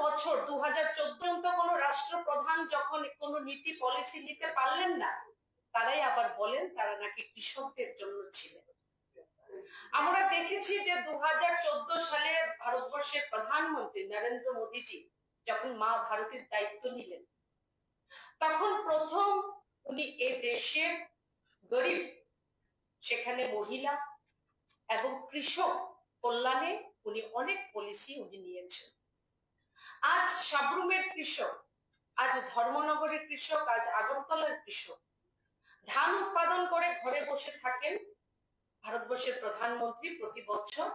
বছর 2014 পর্যন্ত কোনো রাষ্ট্রপ্রধান যখন কোনো নীতি পলিসি নিতে পারলেন না, তারাই আবার বলেন তারা নাকি কৃষকদের জন্য ছিলেন। আমরা দেখেছি যে 2014 সালে ভারতবর্ষের প্রধানমন্ত্রী নরেন্দ্র মোদীজি যখন মা ভারতের দায়িত্ব নিলেন, তখন প্রথম উনি এ দেশের গরিব, সেখানে মহিলা এবং কৃষক কল্যাণে উনি অনেক পলিসি উনি নিয়েছেন। আজ সাবরুমের কৃষক, আজ ধর্মনগরের কৃষক, আজ আগরতলার কৃষক ধান উৎপাদন করে ঘরে বসে থাকেন। ভারতবর্ষের প্রধানমন্ত্রী প্রতি বছর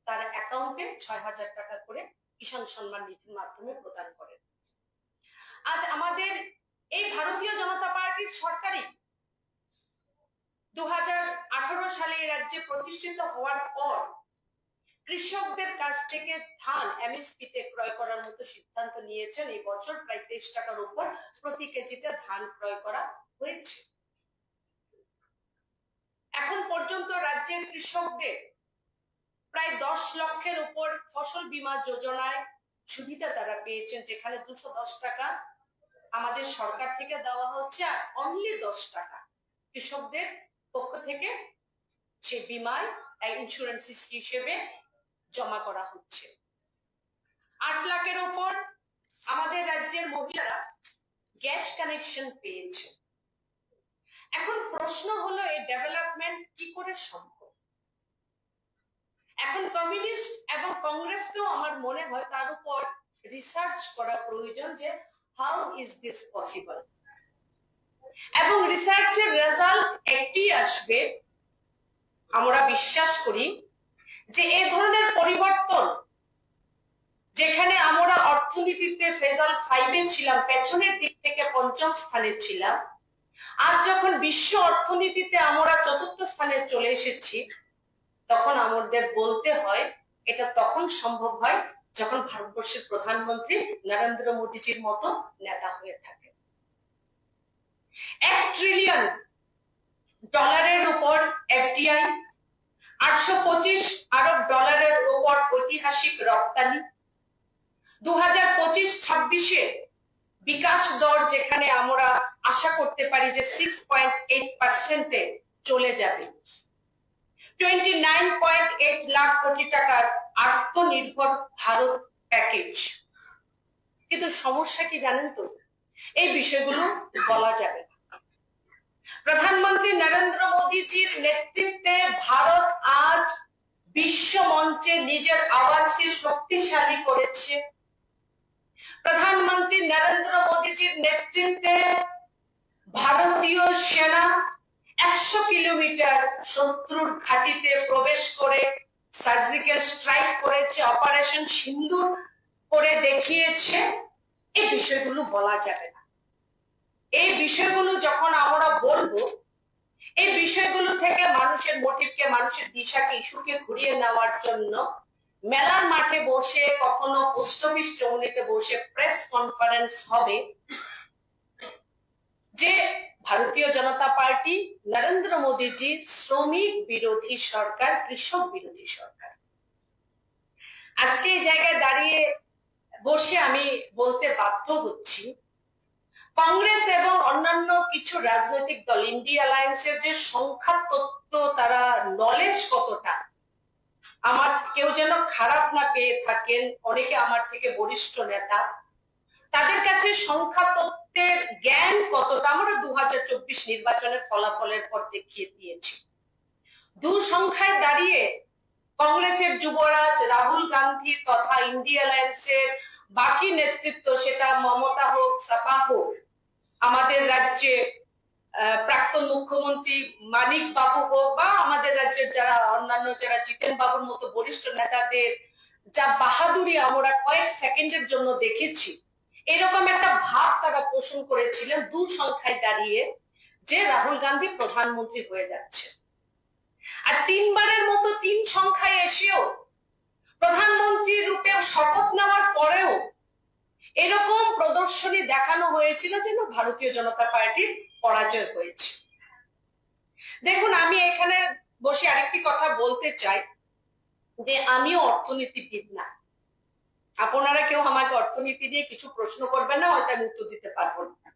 তার অ্যাকাউন্টে 6,000 টাকা করে কিষাণ সম্মান নিধির মাধ্যমে প্রদান করেন। আজ আমাদের এই ভারতীয় জনতা পার্টির সরকারই 2018 সালে এই রাজ্যে প্রতিষ্ঠিত হওয়ার পর কৃষকদের কাছ থেকে ধান এমএসপি তে ক্রয় করার মতো সিদ্ধান্ত নিয়েছেন। এই বছর প্রায় 23 টাকার উপর প্রতি কেজিতে ধান ক্রয় করা হয়েছে। এখন পর্যন্ত রাজ্যের কৃষকদের প্রায় 10 লক্ষের উপর ফসল বীমা যোজনায় সুবিধা তারা পেয়েছেন, যেখানে 210 টাকা আমাদের সরকার থেকে দেওয়া হচ্ছে আর অনলি 10 টাকা কৃষকদের পক্ষ থেকে সে বীমায় ইন্স্যুরেন্স হিসেবে জমা করা হচ্ছে। 8 লাখের উপর আমাদের রাজ্যের মহিলারা গ্যাস কানেকশন পেয়েছে। এখন প্রশ্ন হলো এই ডেভেলপমেন্ট কি করে সম্ভব? এখন কমিউনিস্ট এবং কংগ্রেসকেও আমার মনে হয় তার উপর রিসার্চ করা প্রয়োজন যে হাউ ইজ দিস পসিবল, এবং রিসার্চের রেজাল্ট একটি আসবে, আমরা বিশ্বাস করি যে এই ধরনের পরিবর্তন, যেখানে আমরা অর্থনীতিতে ফেজাল 5-এ ছিলাম, পেছনের দিক থেকে 5ম স্থানে ছিলাম, আজ যখন বিশ্ব অর্থনীতিতে আমরা 4র্থ স্থানে চলে এসেছি, তখন আমাদের বলতে হয় এটা তখন সম্ভব হয় যখন ভারতবর্ষের প্রধানমন্ত্রী নরেন্দ্র মোদীজির মতো নেতা হয়ে থাকে। $1 ট্রিলিয়ন উপর এফডিআই, 825 আরব ডলারের উপর ঐতিহাসিক রপ্তানি, 2025-26-এ বিকাশ দর যেখানে আমরা আশা করতে পারি যে 6.8%-এ চলে যাবে, 29.8 লাখ কোটি টাকার আত্মনির্ভর ভারত প্যাকেজ। কিন্তু সমস্যা কি জানেন তো, এই বিষয়গুলো বলা যাবে না। প্রধানমন্ত্রী নরেন্দ্র মোদীজির নেতৃত্বে ভারত আজ বিশ্ব মঞ্চে নিজের আওয়াজকে শক্তিশালী করেছে। প্রধানমন্ত্রী নরেন্দ্র মোদীজির নেতৃত্বে ভারতীয় সেনা 100 কিলোমিটার শত্রুর ঘাঁটিতে প্রবেশ করে সার্জিক্যাল স্ট্রাইক করেছে, অপারেশন সিন্দুর করে দেখিয়েছে। এই বিষয়গুলো বলা যাবে না। এই বিষয়গুলো যখন আমরা বলবো, এই বিষয়গুলো থেকে মানুষের মোটিভকে, মানুষের দিশাকে, ইস্যুকে ঘুরিয়ে নেওয়ার জন্য মেলার মাঠে বসে, কখনো পোস্ট অফিস চৌনিতে বসে প্রেস কনফারেন্স হবে যে ভারতীয় জনতা পার্টি নরেন্দ্র মোদীজি শ্রমিক বিরোধী সরকার, কৃষক বিরোধী সরকার। আজকে এই জায়গায় দাঁড়িয়ে বসে আমি বলতে বাধ্য হচ্ছি, কংগ্রেস এবং অন্যান্য কিছু রাজনৈতিক দল, ইন্ডিয়া অ্যালায়েন্সের যে সংখ্যা তত্ত্ব, তারা নলেজ কতটা, আমার কেউ যেন খারাপ না পেয়ে থাকেন, অনেকে আমার থেকে বরিষ্ঠ নেতা, তাদের কাছে সংখ্যা তত্ত্বের জ্ঞান কতটা আমরা 2024 নির্বাচনের ফলাফলের পর দেখিয়ে দিয়েছি। দূর সংখ্যায় দাঁড়িয়ে কংগ্রেসের যুবরাজ রাহুল গান্ধী তথা ইন্ডিয়া অ্যালায়েন্সের বাকি নেতৃত্ব, সেটা মমতা হোক, সাপা হোক, আমাদের রাজ্যে প্রাক্তন মুখ্যমন্ত্রী মানিক বাবু হোক, বা আমাদের রাজ্যের যারা অন্যান্য যারা জিতেন বাবুর মতো বরিষ্ঠ নেতাদের যা বাহাদুরি আমরা কয়েক সেকেন্ডের জন্য দেখেছি, এরকম একটা ভাব তারা পোষণ করেছিলেন দূর সংখ্যায় দাঁড়িয়ে যে রাহুল গান্ধী প্রধানমন্ত্রী হয়ে যাচ্ছে। আর 3বারের মতো 3 সংখ্যায় এসেও প্রধানমন্ত্রী রূপে শপথ নেওয়ার পরেও এরকম প্রদর্শনী দেখানো হয়েছিল যেন ভারতীয় জনতা পার্টির পরাজয় হয়েছে। দেখুন, আমি এখানে বসে আরেকটি কথা বলতে চাই যে আমিও অর্থনীতিবিদ না, আপনারা কেউ আমাকে অর্থনীতি নিয়ে কিছু প্রশ্ন করবেন না, হয়তো আমি উত্তর দিতে পারবো না,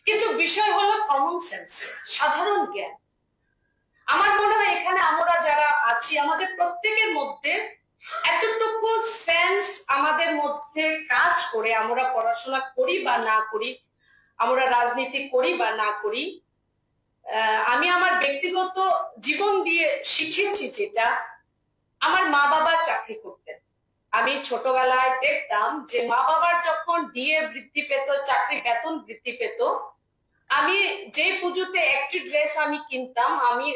কিন্তু বিষয় হলো কমন সেন্স, সাধারণ জ্ঞান। আমার মনে হয় এখানে আমরা যারা আছি আমাদের প্রত্যেকের মধ্যে এতটুকু সেন্স আমাদের মধ্যে কাজ করে, আমরা পড়াশোনা করি বা না করি, আমরা রাজনীতি করি বা না করি, আমি আমার ব্যক্তিগত জীবন দিয়ে শিখেছি যেটা, আমার মা বাবা চাকরি করতেন। আমি ছোটবেলায় দেখতাম যে মা বাবার যখন ডিএ বৃদ্ধি পেত, চাকরি বেতন বৃদ্ধি পেত, আমি যে পুজোতে একটি ড্রেস আমি কিনতাম, আমি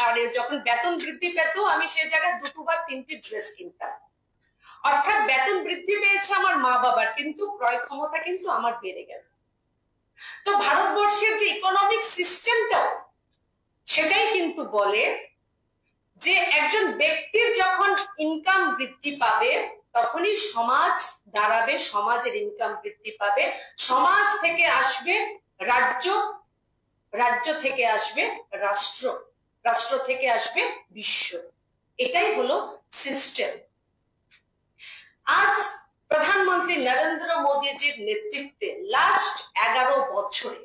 আর যখন বেতন বৃদ্ধি পেত আমি সেই জায়গায় দুটো বা তিনটি ড্রেস কিনতাম। অর্থাৎ বেতন বৃদ্ধি পেয়েছে আমার মা বাবার, কিন্তু ক্রয় ক্ষমতা কিন্তু আমার বেড়ে গেল। তো ভারতবর্ষের যে ইকোনমিক সিস্টেমটাও সেটাই কিন্তু বলে যে একজন ব্যক্তির যখন ইনকাম বৃদ্ধি পাবে তখনই সমাজ দাঁড়াবে, সমাজের ইনকাম বৃদ্ধি পাবে, সমাজ থেকে আসবে রাজ্য, রাজ্য থেকে আসবে রাষ্ট্র, রাষ্ট্র থেকে আসবে বিশ্ব। এটাই হলো সিস্টেম। আজ প্রধানমন্ত্রী নরেন্দ্র মোদীজির নেতৃত্বে লাস্ট 11 বছরে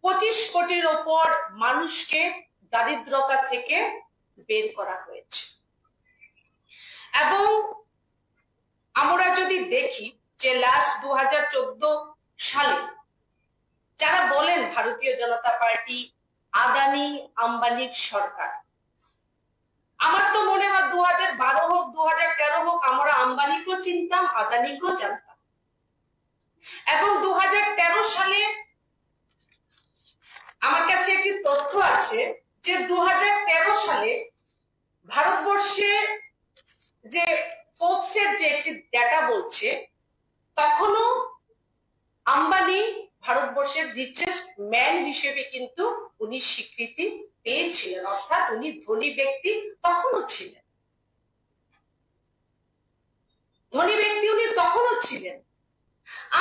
25 কোটির ওপর মানুষকে দারিদ্রতা থেকে বের করা হয়েছে। এবং আমরা যদি দেখি যে লাস্ট 2014 সালে যারা বলেন ভারতীয় জনতা পার্টি আদানি আম্বানির সরকার, আমার তো মনে হয় 2012 হোক 2013 হোক আমরা আম্বানিকেও চিনতাম, আদানিকেও জানতাম। এবং 2013 সালে আমার কাছে একটি তথ্য আছে যে 2013 সালে ভারতবর্ষে যে ফোর্বসের যে একটি ডেটা বলছে, তখনও আম্বানি ভারতবর্ষের রিচেস্ট ম্যান হিসেবে কিন্তু উনি স্বীকৃতি পেয়েছিলেন, অর্থাৎ উনি ধনী ব্যক্তি তখনও ছিলেন, ধনী ব্যক্তি উনি তখনও ছিলেন।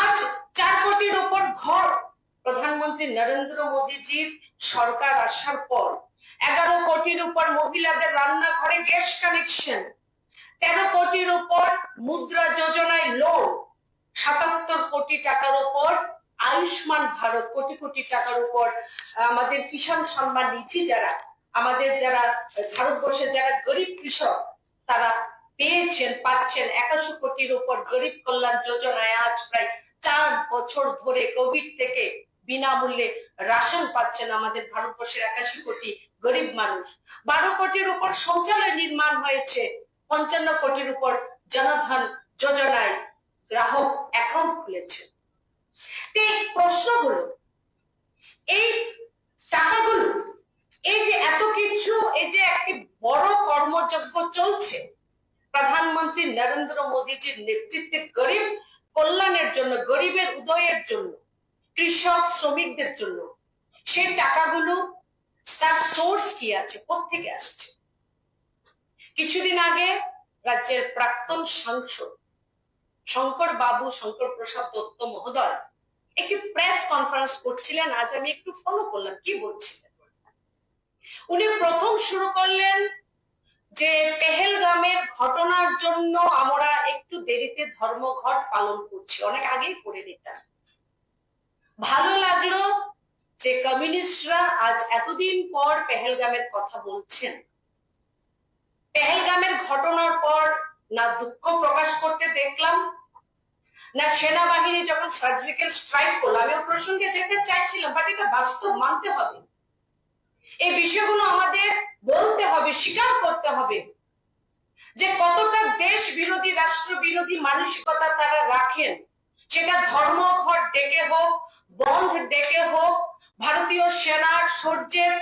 আজ 4 কোটির ওপর ঘর প্রধানমন্ত্রী নরেন্দ্র মোদীজির সরকার আসার পর, 11 কোটির উপর মহিলাদের রান্নাঘরে গ্যাস কানেকশন, 13 কোটির উপর মুদ্রা যোজনায় লোন, 77 কোটি টাকার উপর আয়ুষ্মান ভারত, কোটি কোটি টাকার উপর আমাদের কিষাণ সম্মান নিধি, যারা আমাদের যারা ভারতবর্ষের যারা গরিব কৃষক তারা পেয়েছেন, পাচ্ছেন। 81 কোটির উপর গরিব কল্যাণ যোজনায় আজ প্রায় 4 বছর ধরে কোভিড থেকে বিনামূল্যে রাশন পাচ্ছেন আমাদের ভারতবর্ষের 81 কোটি গরিব মানুষ। 12 কোটির উপর শৌচালয় নির্মাণ হয়েছে, 55 কোটির উপর জনধন যোজনায় গ্রাহক অ্যাকাউন্ট খুলেছে। এই প্রশ্ন হলো, এই টাকাগুলো, এই যে এত কিছু, এই যে একটি বড় কর্মযজ্ঞ চলছে প্রধানমন্ত্রী নরেন্দ্র মোদীজির নেতৃত্বে গরিব কল্যাণের জন্য, গরিবের উদয়ের জন্য, কৃষক শ্রমিকদের জন্য, সেই টাকাগুলো তার সোর্স কি আছে, কোত্থেকে আসছে? কিছুদিন আগে রাজ্যের প্রাক্তন সাংসদ শঙ্কর প্রসাদ দত্ত মহোদয় একটি প্রেস কনফারেন্স করছিলেন। আজ আমি একটু ফলো করলাম কি বলছিলেন। উনি প্রথম শুরু করলেন যে পেহেলগামের ঘটনার জন্য আমরা একটু দেরিতে ধর্মঘট পালন করছি, অনেক আগেই করে নিতাম। ভালো লাগলো যে কমিউনিস্টরা আজ এতদিন পর পেহেলগামের কথা বলছেন। পেহেলগামের ঘটনার পর না দুঃখ প্রকাশ করতে দেখলাম, না সেনাবাহিনী যখন সার্জিক্যাল স্ট্রাইক করলো, আমি ওর প্রসঙ্গে যেতে চাইছিলাম, বাট এটা বাস্তব, মানতে হবে, এই বিষয়গুলো আমাদের বলতে হবে, স্বীকার করতে হবে যে কতটা দেশ বিরোধী, রাষ্ট্র বিরোধী মানসিকতা তারা রাখেন। সেটা ধর্মঘট ডেকে হোক, বন্ধ ডেকে হোক, ভারতীয় সেনার শৌর্যের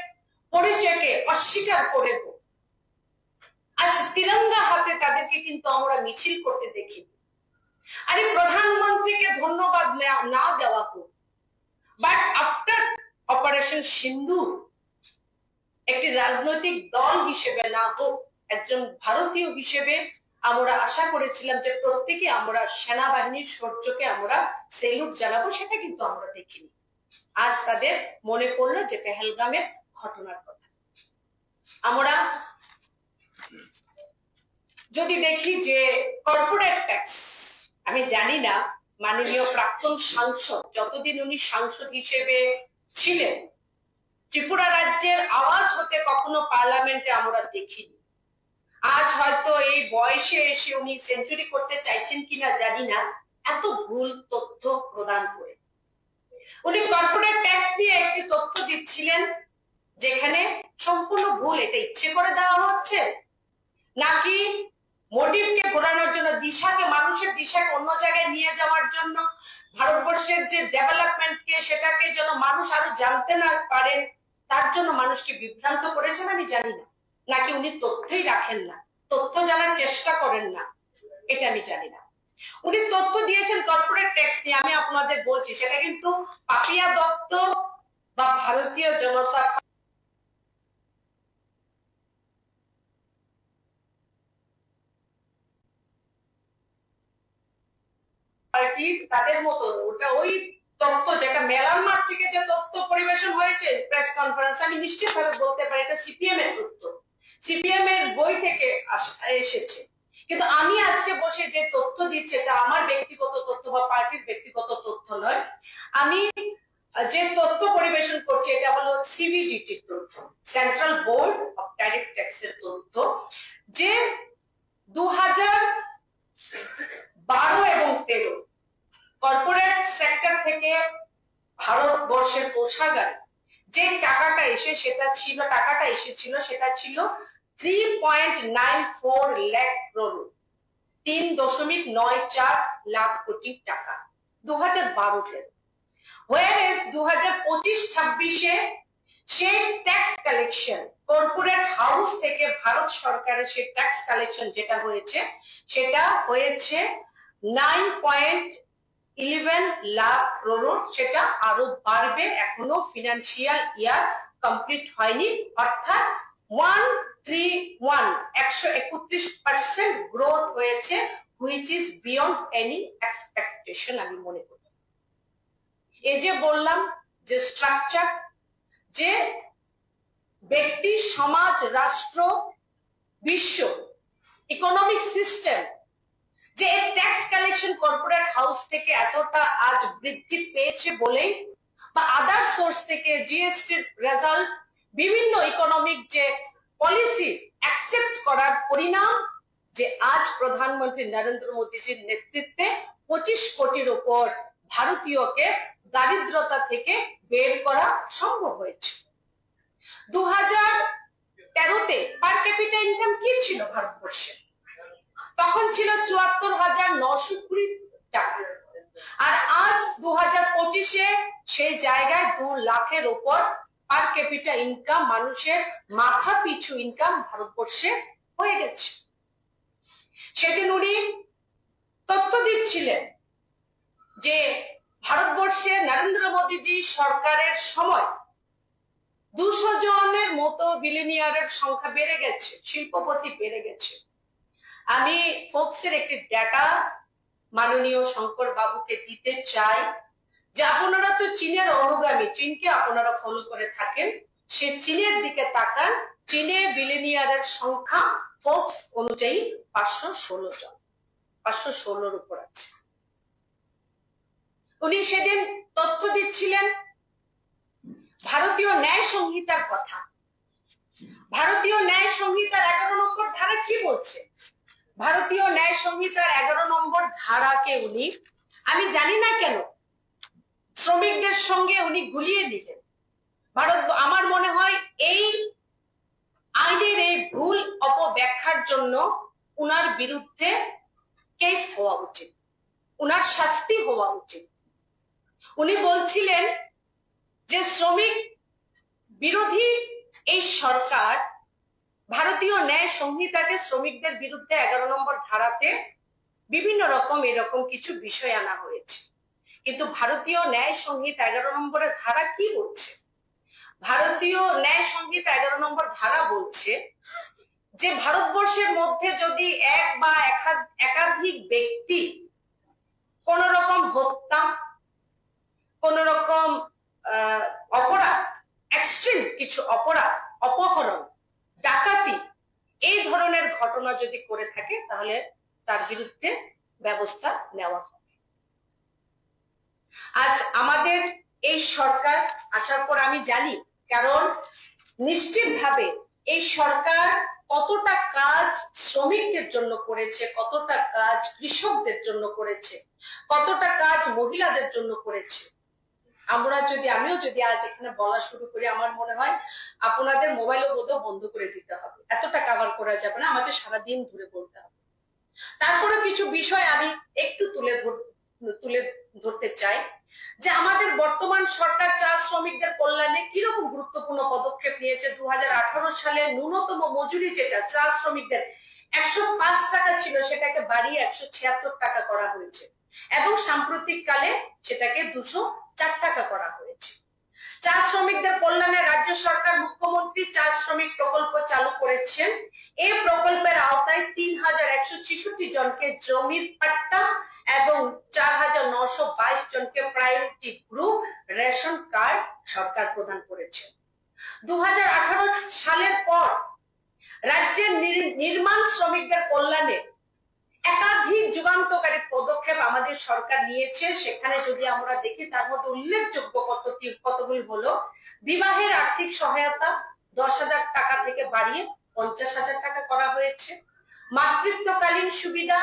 পরিচয়কে অস্বীকার করে হোক, আজ তিরঙ্গা হাতে তাদেরকে কিন্তু আমরা মিছিল করতে দেখি। আরে প্রধানমন্ত্রীকে ধন্যবাদ না দেওয়া হোক, বাট আফটার অপারেশন সিন্ধুর একটি রাজনৈতিক দল হিসেবে না হোক, একজন ভারতীয় হিসেবে আমরা আশা করেছিলাম যে প্রত্যেকে আমরা সেনাবাহিনীর শৌর্যকে আমরা সেলুট জানাবো, সেটা কিন্তু আমরা দেখিনি। আজ তাদের মনে পড়লো যে পেহেলগামের ঘটনার কথা। আমরা যদি দেখি যে কর্পোরেট ট্যাক্স, আমি জানি না মাননীয় প্রাক্তন সাংসদ যতদিন উনি সাংসদ হিসেবে ছিলেন ত্রিপুরা রাজ্যের আওয়াজ হতে কখনো পার্লামেন্টে আমরা দেখিনি। আজ হয়তো এই বয়সে এসে উনি সেঞ্চুরি করতে চাইছেন কিনা জানি না, এত ভুল তথ্য প্রদান করে উনি কর্পোরেট ট্যাক্স দিয়ে একটি তথ্য দিচ্ছিলেন যেখানে সম্পূর্ণ ভুল। এটা ইচ্ছে করে দেওয়া হচ্ছে নাকি মোটিভকে ঘোরানোর জন্য, দিশাকে, মানুষের দিশাকে অন্য জায়গায় নিয়ে যাওয়ার জন্য, ভারতবর্ষের যে ডেভেলপমেন্টকে সেটাকে যেন মানুষ আরো জানতে না পারেন তার জন্য মানুষকে বিভ্রান্ত করেছেন আমি জানি না, নাকি উনি তথ্যই রাখেন না, তথ্য জানার চেষ্টা করেন না, এটা আমি জানি না। উনি তথ্য দিয়েছেন কর্পোরেট ট্যাক্স নিয়ে, আমি আপনাদের বলছি সেটা কিন্তু পাপিয়া দত্ত বা ভারতীয় জনতা পার্টির তাদের মতো, ওটা ওই তথ্য যেটা মেলার মাঠ থেকে যে তথ্য পরিবেশন হয়েছে প্রেস কনফারেন্স, আমি নিশ্চিতভাবে বলতে পারি এটা সিপিএম এর তথ্য, সিপিএম এর বই থেকে এসেছে। কিন্তু আমি আজকে বসে যে তথ্য দিচ্ছি এটা আমার ব্যক্তিগত তথ্য বা পার্টির ব্যক্তিগত তথ্য নয়। আমি যে তথ্য পরিবেশন করছি এটা হলো সিবিডিটির তথ্য, central board of direct tax এর তথ্য, যে 2012 এবং 13 কর্পোরেট সেক্টর থেকে ভারতবর্ষের কোষাগারে যে টাকাটা এসেছিল সেটা ছিল 3.94 লাখ করোড়, 3.94 লাখ কোটি টাকা 2012-তে। whereas 2025-26-এ সেই ট্যাক্স কালেকশন কর্পোরেট হাউস থেকে ভারত সরকারের সেই ট্যাক্স কালেকশন যেটা হয়েছে সেটা হয়েছে 9.11 লাখ করোড়, সেটা আরো বাড়বে, এখনো ফিনান্সিয়াল ইয়ার কমপ্লিট হয়নি, অর্থাৎ 131% গ্রোথ হয়েছে, which is beyond any expectation আমি মনে করি। এই যে বললাম যে স্ট্রাকচার, যে ব্যক্তি, সমাজ, রাষ্ট্র, বিশ্ব, ইকোনমিক সিস্টেম, যে ট্যাক্স কালেকশন কর্পোরেট হাউস থেকে এতটা আজ বৃদ্ধি পেয়েছে বলেই, বা আদার সোর্স থেকে জিএসটির রেজাল্ট, বিভিন্ন ইকোনমিক যে পলিসি অ্যাকসেপ্ট করার পরিণাম, যে আজ প্রধানমন্ত্রী নরেন্দ্র মোদীজির নেতৃত্বে 25 কোটির উপর ভারতীয়কে দারিদ্রতা থেকে বের করা সম্ভব হয়েছে। 2013-তে পার ক্যাপিটা ইনকাম কি ছিল ভারতবর্ষে? তখন ছিল 74,920 টাকা, আর আজ 2025-এ সেই জায়গায় 2 লাখের উপর পার ক্যাপিটা ইনকাম, মানুষের মাথা পিছু ইনকাম ভারতবর্ষে হয়ে গেছে। সেদিন উনি তথ্য দিচ্ছিলেন যে ভারতবর্ষে নরেন্দ্র মোদীজি সরকারের সময় 200 জনের মতো বিলিনিয়ারের সংখ্যা বেড়ে গেছে, শিল্পপতি বেড়ে গেছে। আমি ফোর্বসের একটি ডেটা মাননীয় শঙ্কর বাবুকে দিতে চাই, যে আপনারা তো চীনের অনুগামী, চীনকে আপনারা ফলো করে থাকেন, সে চীনের দিকে তাকান, চীনে বিলিনিয়ারের সংখ্যা ফোর্বস অনুযায়ী 516 জন, 516-র উপর আছে। উনি সেদিন তথ্য দিচ্ছিলেন ভারতীয় ন্যায় সংহিতার কথা। ভারতীয় ন্যায় সংহিতার 11 নম্বর ধারা কি বলছে? ভারতীয় ন্যায় সংহিতার 11 নম্বর ধারাকে উনি, আমি জানি না কেন শ্রমিকদের সঙ্গে উনি গুলিয়ে দিলেন। আমার মনে হয় এই আইনের এই ভুল অপব্যাখ্যার জন্য উনার বিরুদ্ধে কেস হওয়া উচিত, উনার শাস্তি হওয়া উচিত। উনি বলছিলেন যে শ্রমিক বিরোধী এই সরকার ভারতীয় ন্যায় সংহিতাকে শ্রমিকদের বিরুদ্ধে 11 নম্বর ধারাতে বিভিন্ন রকম এরকম কিছু বিষয় আনা হয়েছে, কিন্তু ভারতীয় ন্যায় সংহিতা 11 নম্বরের ধারা কি বলছে? ভারতীয় ন্যায় সংহিতা 11 নম্বর ধারা বলছে যে ভারতবর্ষের মধ্যে যদি এক বা একাধিক ব্যক্তি কোন রকম হত্যা, কোন রকম অপরাধ, এক্সট্রিম কিছু অপরাধ, অপহরণ, ডাকাতি, এই ধরনের ঘটনা যদি করে থাকে তাহলে তার বিরুদ্ধে ব্যবস্থা নেওয়া হবে। আজ আমাদের এই সরকার আসার পর আমি জানি, কারণ নিশ্চিতভাবে এই সরকার কতটা কাজ শ্রমিকদের জন্য করেছে, কতটা কাজ কৃষকদের জন্য করেছে, কতটা কাজ মহিলাদের জন্য করেছে। আমিও যদি আজ এখানে বলা শুরু করি, আমার মনে হয় আপনাদের মোবাইলও বোধহয় বন্ধ করে দিতে হবে, এতটা কভার করা যাবে না, আমাকে সারাদিন ধরে বলতে হবে। তারপরে কিছু বিষয় আমি একটু তুলে ধরতে চাই, যে আমাদের বর্তমান সরকার চা শ্রমিকদের কল্যাণে কিরকম গুরুত্বপূর্ণ পদক্ষেপ নিয়েছে। 2018 সালে ন্যূনতম মজুরি যেটা চা শ্রমিকদের 105 টাকা ছিল, সেটাকে বাড়িয়ে 176 টাকা করা হয়েছে, এবং সাম্প্রতিক কালে সেটাকে 204 টাকা করা হয়েছে। চা শ্রমিকদের কল্যাণে রাজ্য সরকার মুখ্যমন্ত্রী চা শ্রমিক প্রকল্প চালু করেছেন। এই প্রকল্পের আওতায় 3166 জনকে জমির পাট্টা এবং 4922 জনকে প্রায়োরিটি গ্রুপ রেশন কার্ড সরকার প্রদান করেছে। 2018 সালের পর রাজ্যের নির্মাণ শ্রমিকদের কল্যাণে একাধিক যুগান্তকারী পদক্ষেপ আমাদের সরকার নিয়েছে। সেখানে যদি আমরা দেখি, তার মধ্যে উল্লেখযোগ্য কতগুলি হলো: বিবাহের আর্থিক সহায়তা 10,000 টাকা থেকে বাড়িয়ে 50,000 টাকা করা হয়েছে। মাতৃত্বকালীন সুবিধা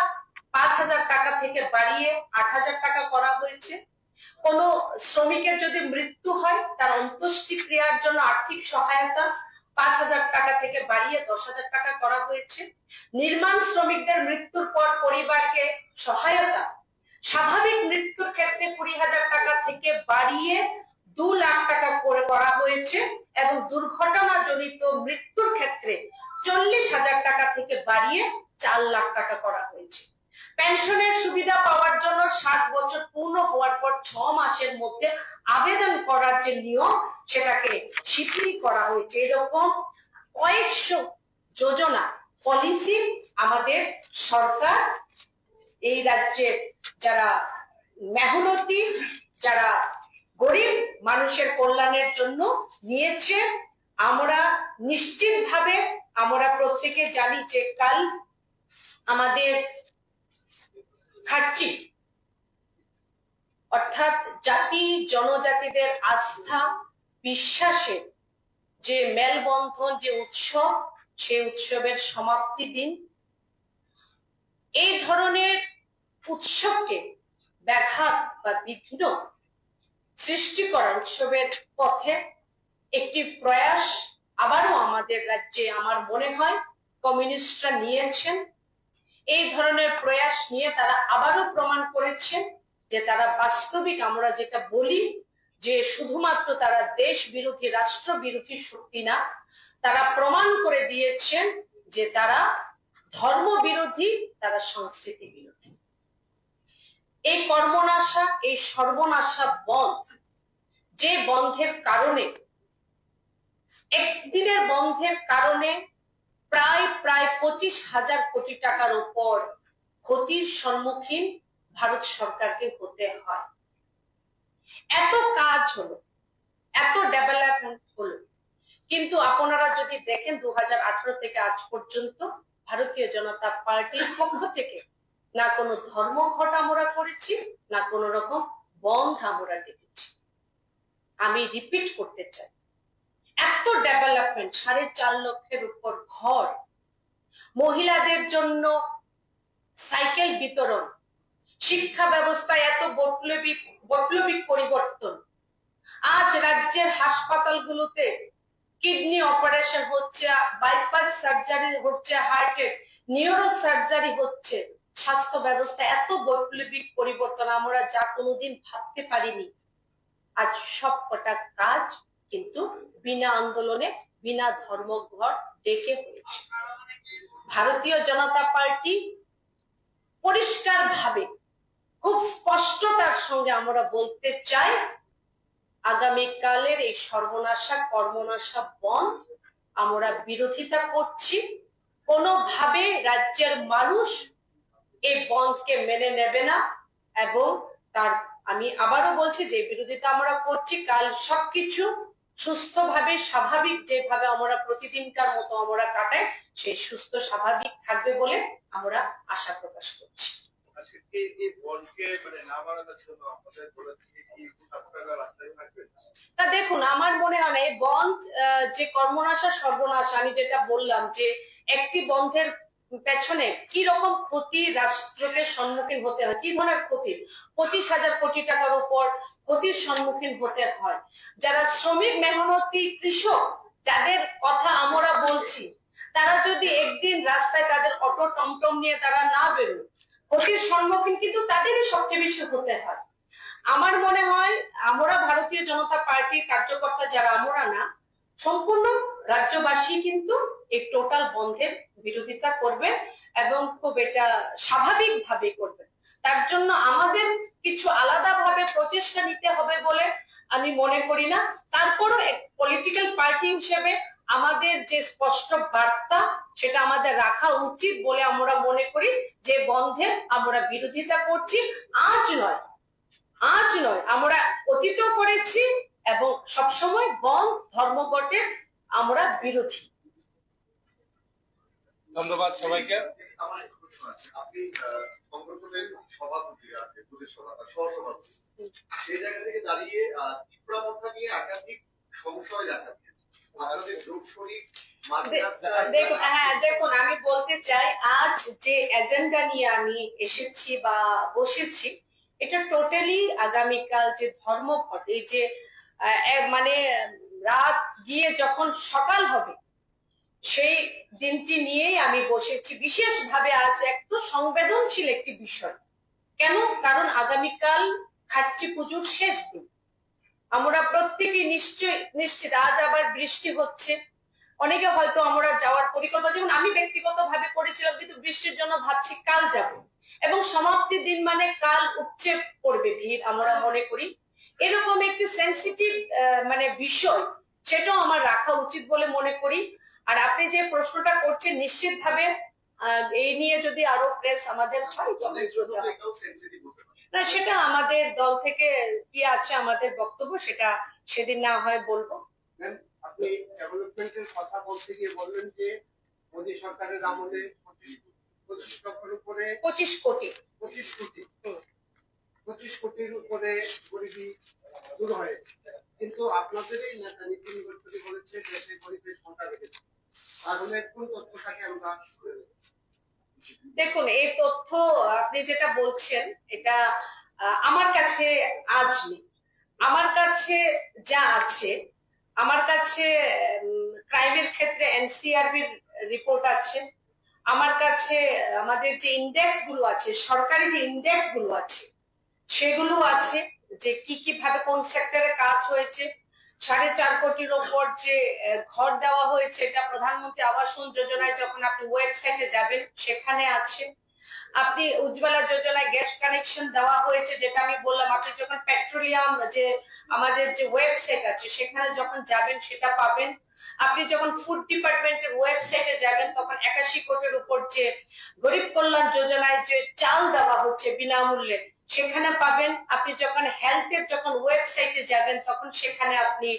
5,000 টাকা থেকে বাড়িয়ে 8,000 টাকা করা হয়েছে। কোন শ্রমিকের যদি মৃত্যু হয়, তার অন্ত্যেষ্টিক্রিয়ার জন্য আর্থিক সহায়তা 5,000 টাকা থেকে বাড়িয়ে 10,000 টাকা করা হয়েছে। নির্মাণ শ্রমিকদের মৃত্যুর পর পরিবারকে সহায়তা স্বাভাবিক মৃত্যুর ক্ষেত্রে 20,000 টাকা থেকে বাড়িয়ে 2 লাখ টাকা করে করা হয়েছে, এবং দুর্ঘটনাজনিত মৃত্যুর ক্ষেত্রে 40,000 টাকা থেকে বাড়িয়ে 4 লাখ টাকা করা হয়েছে। পেনশনের সুবিধা পাওয়ার জন্য 60 বছর পূর্ণ হওয়ার পর 6 মাসের মধ্যে আবেদন করার যে নিয়ম, সেটাকে শিথিল করা হয়েছে। এরকম কয়েকশো যোজনা, পলিসি আমাদের সরকার এই রাজ্যে যারা মেহনতি, যারা গরিব মানুষের কল্যাণের জন্য নিয়েছে। আমরা নিশ্চিতভাবে আমরা প্রত্যেকে জানি যে কাল আমাদের খাচ্ছি, অর্থাৎ জাতি জনজাতিদের আস্থা বিশ্বাসের যে মেলবন্ধন, যে উৎসব, সেই উৎসবের সমাপ্তি দিন। এই ধরনের উৎসবকে ব্যাঘাত বা বিঘ্ন সৃষ্টি করা উৎসবের পথে একটি প্রয়াস আবারও আমাদের রাজ্যে আমার মনে হয় কমিউনিস্টরা নিয়েছেন। এই ধরনের প্রয়াস নিয়ে তারা আবারও প্রমাণ করেছেন যে তারা বাস্তবিক, আমরা যেটা বলি যে শুধুমাত্র তারা দেশ বিরোধী, রাষ্ট্র বিরোধী শক্তি না, তারা প্রমাণ করে দিয়েছেন যে তারা ধর্ম বিরোধী, তারা সংস্কৃতি বিরোধী। এই কর্মনাশা, এই সর্বনাশা বন্ধ, যে বন্ধের কারণে, একদিনের বন্ধের কারণে প্রায় 25,000 কোটি টাকার উপর ক্ষতির সম্মুখীন ভারত সরকারকে হতে হয়। এত কাজ হলো, এত ডেভেলপমেন্ট হলো, কিন্তু আপনারা যদি দেখেন 2018 থেকে আজ পর্যন্ত ভারতীয় জনতা পার্টির পক্ষ থেকে না কোনো ধর্মঘট আমরা করেছি, না কোনো রকম বন্ধ আমরা ডেকেছি। আমি রিপিট করতে চাই, এত ডেভেলপমেন্ট, 4.5 লক্ষের উপর ঘর, মহিলাদের জন্য সাইকেল বিতরণ, শিক্ষা ব্যবস্থায় এত বৈপ্লবিক পরিবর্তন। আজ রাজ্যের হাসপাতালগুলোতে কিডনি অপারেশন হচ্ছে, বাইপাস সার্জারি হচ্ছে, হার্টের নিউরো সার্জারি হচ্ছে। স্বাস্থ্য ব্যবস্থা এত বৈপ্লবিক পরিবর্তন, আমরা যা কোনোদিন ভাবতে পারিনি। আজ সব কটা কাজ কিন্তু বিনা আন্দোলনে, বিনা ধর্মঘট ডেকে হয়েছে। ভারতীয় জনতা পার্টি পরিষ্কার ভাবে, খুব স্পষ্টতার সঙ্গে আমরা বলতে চাই, আগামীকালের এই সর্বনাশা, কর্মনাশা বন্ধ আমরা বিরোধিতা করছি। কোনোভাবে রাজ্যের মানুষ এই বন্ধকে মেনে নেবে না, এবং তার আমি আবারও বলছি যে বিরোধিতা আমরা করছি। কাল সবকিছু সুস্থভাবে, স্বাভাবিক যেভাবে আমরা প্রতিদিনকার মতো আমরা কাটাই, সেই সুস্থ স্বাভাবিক থাকবে বলে আমরা আশা প্রকাশ করছি। আজকে এই বনকে মানে না বাড়ানোর জন্য আমাদের বলে থেকে কি আপনারা রাস্তায় থাকবেন? তা দেখুন, আমার মনে হয় না এই বন্ধ যে কর্মনাশা সর্বনাশ, আমি যেটা বললাম যে একটি বন্ধের পেছনে কি রকম ক্ষতি রাষ্ট্রকে সম্মুখীন হতে হয়, কি ধরনের ক্ষতি, 25,000 কোটি টাকার উপর ক্ষতির সম্মুখীন হতে হয়। যারা শ্রমিক মেহনতি কৃষক যাদের কথা আমরা বলছি, তারা যদি একদিন রাস্তায় তাদের অটো টমটম নিয়ে তারা না বেরোয়, ক্ষতির সম্মুখীন কিন্তু তাদেরই সবচেয়ে বেশি হতে হয়। আমার মনে হয় আমরা ভারতীয় জনতা পার্টির কার্যকর্তা যারা, আমরা না, সম্পূর্ণ রাজ্যবাসী কিন্তু এই টোটাল বন্ধের বিরোধিতা করবে এবং খুব এটা স্বাভাবিক ভাবে করবে। তার জন্য আমাদের কিছু আলাদা ভাবে প্রচেষ্টা নিতে হবে বলে আমি মনে করি না। তারপরও পলিটিক্যাল পার্টি হিসেবে আমাদের যে স্পষ্ট বার্তা সেটা আমাদের রাখা উচিত বলে আমরা মনে করি যে বন্ধের আমরা বিরোধিতা করছি। আজ নয়, আমরা অতীতও করেছি এবং সবসময় বন্ধ ধর্মঘটের আমরা বিরোধী। ধন্যবাদ সবাইকে। আমার একটা প্রশ্ন আছে, আপনি সংগঠনের সভাপতি আছে, সহসভাপতি, সেই জায়গা থেকে দাঁড়িয়ে ত্রিপুরা প্রথা নিয়ে একাধিক সংশয় দেখা দিয়েছে। আপনাদের জোট শরীর দেখুন, আমি বলতে চাই আজ যে এজেন্ডা নিয়ে আমি এসেছি বা বসেছি, এটা টোটালি আগামীকাল যে ধর্মঘট, এই যে মানে রাত গিয়ে যখন সকাল হবে সেই দিনটি নিয়েই আমি বসেছি। বিশেষভাবে আজ একটু সংবেদনশীল একটি বিষয়। কেন? কারণ আগামীকাল খাট্টি পুজোর শেষ দিন। আমরা প্রত্যেকেই নিশ্চিত আজ আবার বৃষ্টি হচ্ছে, অনেকে হয়তো আমরা যাওয়ার পরিকল্পনা, যেমন আমি ব্যক্তিগতভাবে করেছিলাম, কিন্তু বৃষ্টির জন্য ভাবছি কাল যাব, এবং সমাপ্তি দিন মানে কাল উপচে পড়বে ভিড় আমরা মনে করি। এরকম একটি সেন্সিটিভ মানে বিষয়, সেটাও আমার রাখা উচিত বলে মনে করি। আর আপনি যে প্রশ্নটা করছেন, নিশ্চিতভাবে এই নিয়ে যদি আরো প্রেস আমাদের হয়, না সেটা আমাদের দল থেকে কি আছে আমাদের বক্তব্য, সেটা সেদিন না হয় বলবো। আপনি ডেভেলপমেন্টের কথা বলতে গিয়ে বললেন যে মোদী সরকারের আমলে 25 লক্ষের উপরে 25 কোটি 25 কোটির উপরে গরিবি দূর হয়েছে, কিন্তু আপনাদের এই নেতা নীতিন গডকরি বলেছে দেশে গরিবের সংখ্যা বেড়েছে। তাহলে কোন তথ্যটাকে আমরা শুনে নেব? দেখুন, এই তথ্য আপনি যেটা বলছেন এটা আমার কাছে আজ নেই। আমার কাছে যা আছে, আমার কাছে ক্রাইমের ক্ষেত্রে এনসিআরবির রিপোর্ট আছে, আমার কাছে আমাদের যে ইন্ডেক্স গুলো আছে, সরকারি যে ইন্ডেক্স গুলো আছে সেগুলো আছে, যে কি কি ভাবে কোন সেক্টরে কাজ হয়েছে। 4.5 কোটির ওপর যে ঘর দেওয়া হয়েছে, এটা প্রধানমন্ত্রী আবাস যোজনায় যখন আপনি ওয়েবসাইটে যাবেন সেখানে আছে। আপনি উজ্জ্বলা যোজনায় গ্যাস কানেকশন দেওয়া হয়েছে, যেটা আমি বললাম। আপনি যখন পেট্রোলিয়াম যে আমাদের যে ওয়েবসাইট আছে সেখানে যখন যাবেন সেটা পাবেন। আপনি যখন ফুড ডিপার্টমেন্টের ওয়েবসাইটে যাবেন তখন 81 কোটির উপর যে গরিব কল্যাণ যোজনায় যে চাল দেওয়া হচ্ছে বিনামূল্যে সেখানে পাবেন। আপনি যখন হেলথের যখন ওয়েবসাইটে যাবেন তখন সেখানে আপনি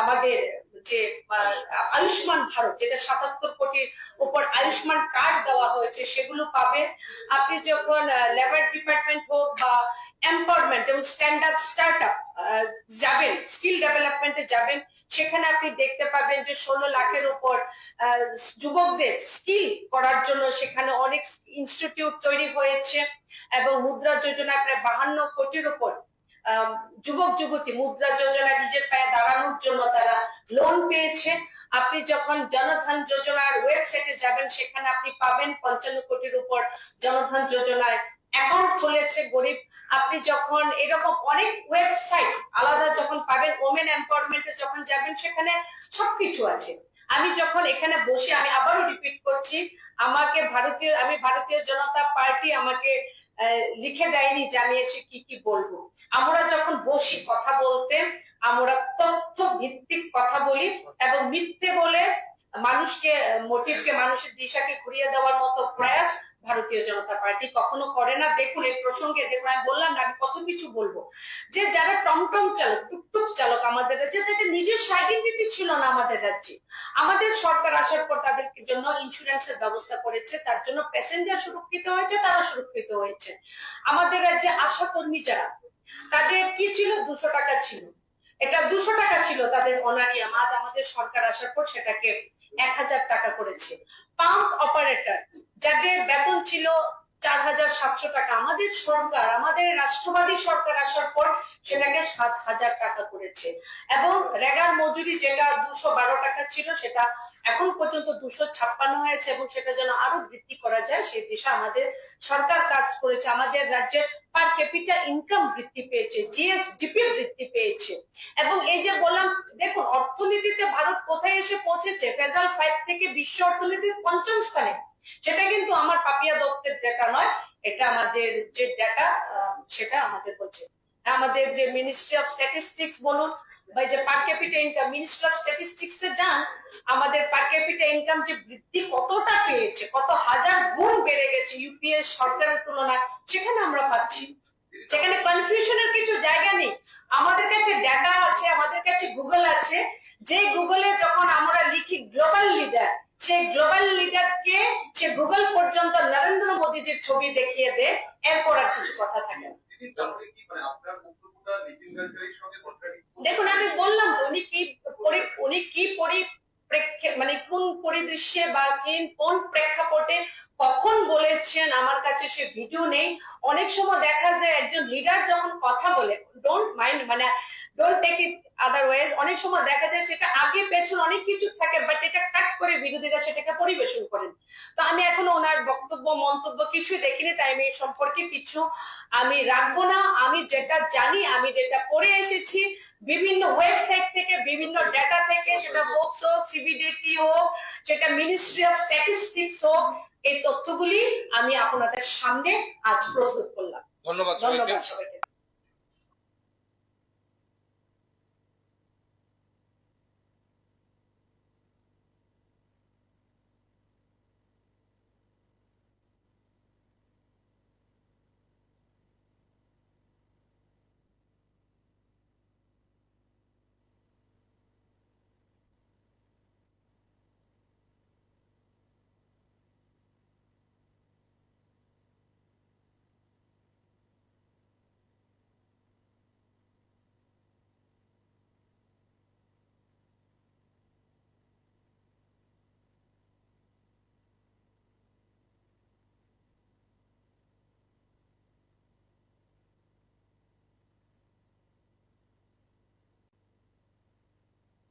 আমাদের যে আয়ুষ্মান ভারত, যেটা 77 কোটির উপর আয়ুষ্মান কার্ড দেওয়া হয়েছে সেগুলো পাবেন। আপনি যখন লেবার ডিপার্টমেন্ট হোক বা এমপাওয়ারমেন্ট, যেমন স্ট্যান্ড আপ স্টার্ট আপ যাবেন, স্কিল ডেভেলপমেন্টে যাবেন, সেখানে আপনি দেখতে পাবেন যে 16 লাখের উপর যুবকদের স্কিল করার জন্য সেখানে অনেক ইনস্টিটিউট তৈরি হয়েছে। এবং মুদ্রা যোজনা প্রায় 52 কোটির উপর যুবক যুবতী মুদ্রা যোজনা নিজের পায়ে দাঁড়ানোর জন্য তারা লোন পেয়েছে। আপনি যখন জনধন যোজনার ওয়েবসাইটে যাবেন সেখানে আপনি পাবেন 55 কোটির উপর জনধন যোজনায় অ্যাকাউন্ট খুলেছে গরিব। আপনি যখন এরকম অনেক ওয়েবসাইট আলাদা যখন পাবেন, ওমেন এমপাওয়ারমেন্টে যখন যাবেন সেখানে সবকিছু আছে। আমি যখন এখানে বসে, আমি আবারও রিপিট করছি, আমি ভারতীয় জনতা পার্টি আমাকে লিখে দেয়নি যে আমি এসে কি কি বলবো। আমরা যখন বসি কথা বলতে, আমরা তথ্য ভিত্তিক কথা বলি এবং মিথ্যে বলে মানুষকে মানুষের দিশাকে ঘুরিয়ে দেওয়ার মতো প্রয়াস ভারতীয় জনতা পার্টি কখনো করে না। দেখুন এই প্রসঙ্গে দেখুন আমি বললাম না আমি কত কিছু বলবো, যে যারা টমটম চালক টুকটুক চালক আমাদের রাজ্যে, তাদের নিজস্ব আইডেন্টিটি ছিল না আমাদের রাজ্যে। আমাদের সরকার আসার পর তাদের জন্য ইন্স্যুরেন্সের ব্যবস্থা করেছে, তার জন্য প্যাসেঞ্জার সুরক্ষিত হয়েছে, তারা সুরক্ষিত হয়েছে। আমাদের রাজ্যে আশা কর্মী যারা, তাদের কি ছিল 200 টাকা ছিল, এটা 200 টাকা ছিল তাদের অনারিয়াম। আজ আমাদের সরকার আসার পর সেটাকে 1000 টাকা করেছে। পাম্প অপারেটর যাদের বেতন ছিল 4700 টাকা, আমাদের সরকার, আমাদের রাষ্ট্রবাদী সরকার আসার পর সেটাকে 7000 টাকা করেছে। এবং রেগার মজুরি যেটা 212 টাকা ছিল সেটা এখন পর্যন্ত 256 হয়েছে, এবং সেটা যেন আরো বৃদ্ধি করা যায় সেই দিশা আমাদের সরকার কাজ করেছে। আমাদের রাজ্যের পার ক্যাপিটা ইনকাম বৃদ্ধি পেয়েছে, জিএসডিপি বৃদ্ধি পেয়েছে। এবং এই যে বললাম, দেখুন অর্থনীতিতে ভারত কোথায় এসে পৌঁছেছে, ফেজাল 5 থেকে বিশ্ব অর্থনীতির 5ম স্থানে। সেটা কিন্তু আমার পাপিয়া দত্তের ডেটা নয়, এটা আমাদের যে ডেটা সেটা আমাদের বলছে। আমাদের যে মিনিস্ট্রি অফ স্ট্যাটিস্টিক্স বলুন বা যে per capita income, ministry of statistics এ যান, আমাদের পার ক্যাপিটা ইনকাম যে বৃদ্ধি কতটা পেয়েছে, কত হাজার গুণ বেড়ে গেছে ইউপিএ সরকারের তুলনায়, সেখানে আমরা পাচ্ছি। সেখানে কনফিউশনের কিছু জায়গা নেই। আমাদের কাছে ডেটা আছে, আমাদের কাছে গুগল আছে। যে গুগলে যখন আমরা লিখি গ্লোবাল লিডার, সেই গ্লোবাল লিডারকে সে গুগল পর্যন্ত নরেন্দ্র মোদীজির ছবি দেখিয়ে দেয়, এরপর আর কিছু কথা থাকে না। তাহলে কি মানে আপনার বক্তব্যটা নীতিন গাডকারির সঙ্গে কন্ট্রাডিক্ট? দেখুন আমি বললাম তো, উনি কি মানে কোন পরিদৃশ্যে বা কোন প্রেক্ষাপটে কখন বলেছেন, আমার কাছে সে ভিডিও নেই। অনেক সময় দেখা যায় একজন লিডার যখন কথা বলে, ডোন্ট মাইন্ড, মানে ডোন্ট টেক ইট আদারওয়াইজ, অনেক সময় দেখা যায় সেটা আগে পেছন অনেক কিছু থাকে, বাট এটা কাট করে বিরোধীরা সেটাকে পরিবেশন করেন। তো আমি এখনো ওনার বক্তব্য মন্তব্য কিছুই দেখিনি, তাই আমি এই সম্পর্কে কিছু আমি রাখবো না। আমি যেটা জানি, আমি যেটা পড়ে এসেছি বিভিন্ন ওয়েবসাইট থেকে, বিভিন্ন ডেটা থেকে, সেটা ফোর্বস হোক, সিবিডিটি হোক, সেটা মিনিস্ট্রি অফ স্ট্যাটিস্টিক্স হোক, এই তথ্যগুলি আমি আপনাদের সামনে আজ প্রস্তুত করলাম। ধন্যবাদ ধন্যবাদ সবাইকে। সবাইকে।